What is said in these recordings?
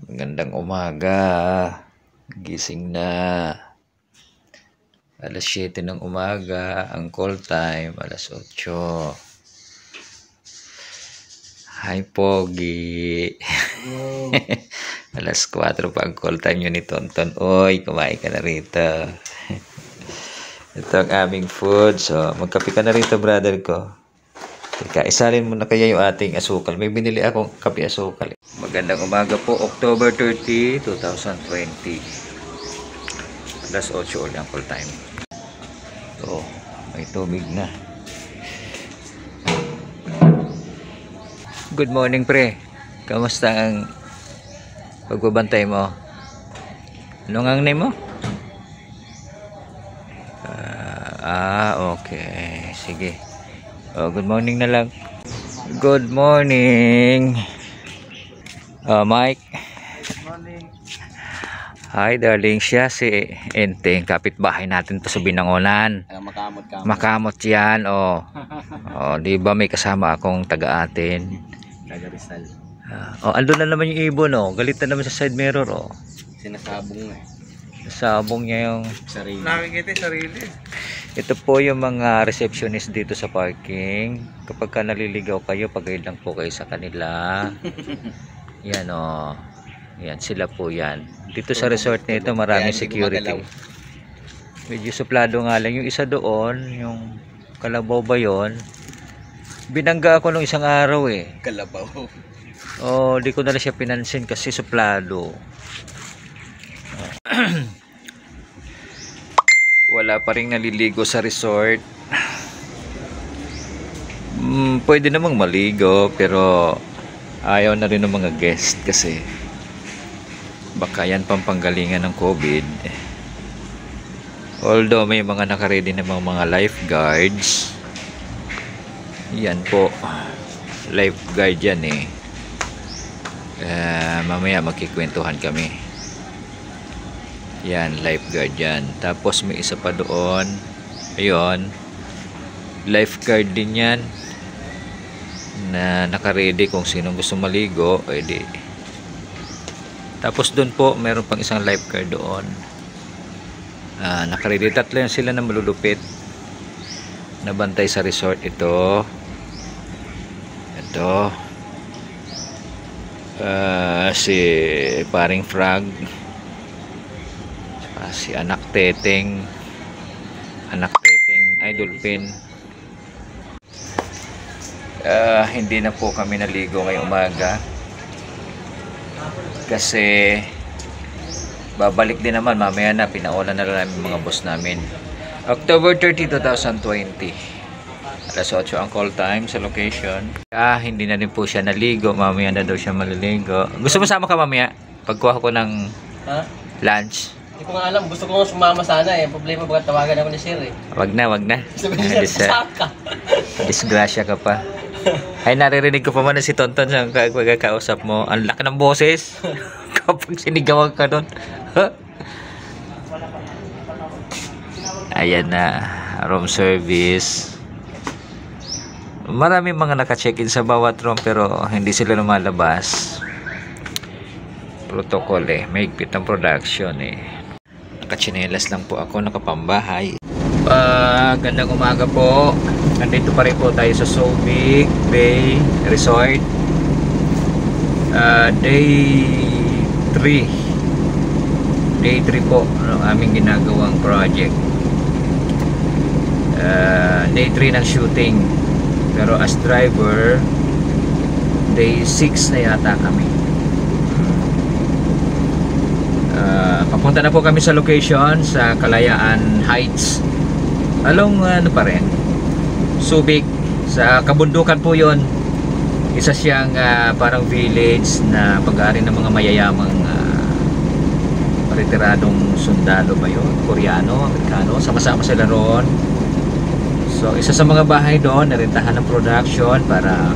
Magandang umaga. Gising na. Alas 7 ng umaga. Ang call time, alas 8. Hi, Pogi. Alas 4 pa ang call time yun ni Tonton. Oy, kumain ka na rito. Ito ang aming food. So, magkape ka na rito, brother ko. Teka, isalin mo na kaya yung ating asukal. May binili akong kape asukal. Magandang umaga po, October 30, 2020. Alas 8 ulit ang call time. So, may tubig na. Good morning, pre. Kamusta ang pagbabantay mo? Anong ang name mo? Okay. Sige. Oh, good morning na lang. Good morning. Mike. Good morning. Hi, darling. Siya si Enteng. Kapitbahay natin to sa Binangonan. Makamot yan. Oh, di ba may kasama akong taga-atin? Taga Rizal. Andun na naman yung ibon. Galit na naman sa side mirror. Sinasabong eh. Sabong niya yung Sarili. Nakikita yung sarili. Ito po yung mga receptionist dito sa parking. Kapag ka naliligaw kayo, pag-guide lang po kayo sa kanila. Yan Yan sila po yan. Dito sa resort na ito maraming security. Medyo suplado nga lang. Yung isa doon, yung Kalabaw ba yun? Binangga ako nung isang araw eh. Kalabaw. Di ko na lang siya pinansin kasi suplado. Wala pa rin naliligo sa resort. Pwede namang maligo pero ayaw na rin ng mga guest kasi baka yan pampanggalingan ng COVID. Although may mga nakaredy na mga lifeguards. Yan po, lifeguard yan eh. Mamaya magkikwentuhan kami. Yan, lifeguard yan. Tapos may isa pa doon. Ayun, lifeguard din yan na nakaredy kung sinong gusto maligo, pwede. Tapos doon po meron pang isang lifeguard doon. Nakaredy, tatlo yan sila na malulupit na bantay sa resort. Ito si paring Frog, si anak teteng Idol Pin. Hindi na po kami naligo ngayong umaga kasi babalik din naman mamaya na. Pinaulan na lang namin mga boss namin. October 30, 2020, alas 8 ang call time sa location. Hindi na rin po siya naligo. Mamaya na daw siya maliligo. Gusto mo sama ka mamaya pagkuha ko ng lunch? Hindi ko nga alam. Gusto ko nga sumama sana eh. Problema ba tawagan ako ni Sir eh. Wag na. Sabi niya, saka. Disgrasya ka pa. Ay, naririnig ko pa man si Tonton sa pagkakausap mo. Ang laki ng boses kapag sinigawan ka doon. Ayan na, room service. Maraming mga naka-check-in sa bawat room pero hindi sila lumalabas. Protocol eh, may higpit ang production eh. Nakachinelas lang po ako, nakapambahay. Gandang umaga po. Nandito pa rin po tayo sa Subic Bay Resort. Day 3 po ng aming ginagawang project. Day 3 ng shooting. Pero as driver, day 6 na yata kami. Papunta na po kami sa location sa Kalayaan Heights. Along pa rin, Subic, sa kabundukan po yon. Isa siyang parang village na pag-aari ng mga mayayamang retiradong sundalo ba yun? Koreano, Amerikano, sama-sama sila roon. So isa sa mga bahay doon narentahan ng production para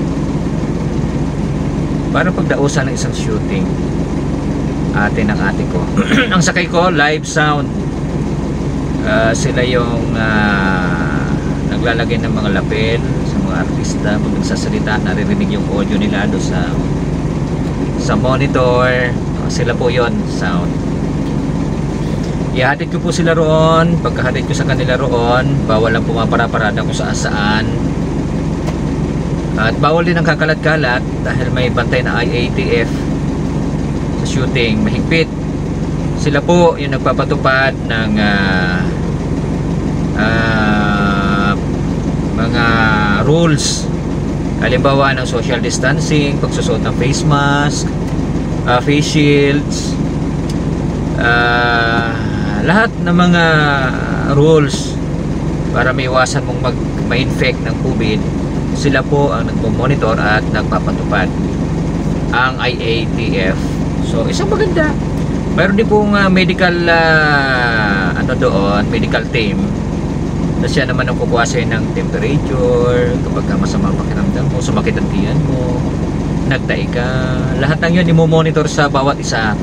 pagdausan ng isang shooting. Ate ng ate ko. Ang sakay ko, live sound. Sila yung naglalagay ng mga lapel sa mga artista. Pag nagsasalita, naririnig yung audio nila doon sa monitor. sila po yon, sound. Ihatid ko po sila roon. Pagkahatid ko sa kanila roon, bawal ang pumapara-parada kung saan-saan. At bawal din ang kakalat-kalat dahil may bantay na IATF sa shooting, mahigpit. Sila po yung nagpapatupad ng mga rules. Halimbawa ng social distancing, pagsusuot ng face mask, face shields, lahat ng mga rules para maiwasan mong ma-infect ng COVID. Sila po ang nagpo-monitor at nagpapatupad, ang IATF. So isang maganda. Mayroon din pong medical medical team na siya naman ang kukuha sa'yo ng temperature kapag masama ang pakiramdam mo, sumakit ang tiyan mo, nagtae ka. Lahat ng yun i-monitor sa bawat isa.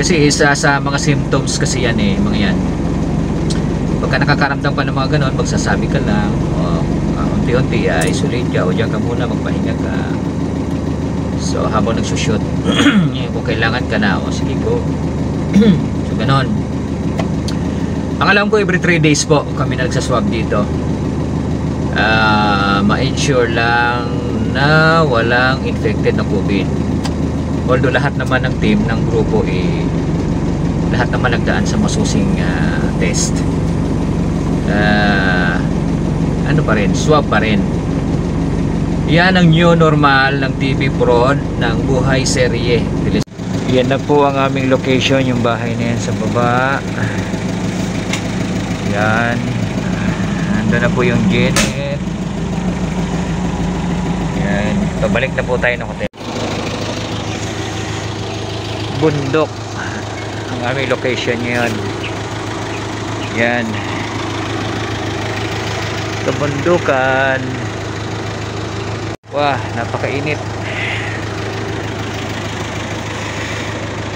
Kasi isa sa mga symptoms kasi yan mga yan. Pagka nakakaramdam ka ng mga ganon, magsasabi ka lang, unti-unti isolate ka, o diyan ka muna, magpahinga ka. So habang nagsushoot, kung kailangan ka na, sige go. So ganon. Ang alam ko, every 3 days po kami nagsaswab dito. Ma-ensure lang na walang infected na COVID. Although lahat naman ng team ng grupo lahat naman nagdaan sa masusing test. Ano pa rin, swab pa rin. Yan ang new normal ng TV Prod ng Buhay Serye. Yan na po ang aming location, yung bahay na yan sa baba. Yan. Nandun na po yung Janet. Yan. Pabalik na po tayo ng hotel. Bundok ang aming location ngayon. Yan. Kabundukan. Wah, napakainit.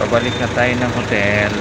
Pabalik na tayo ng hotel.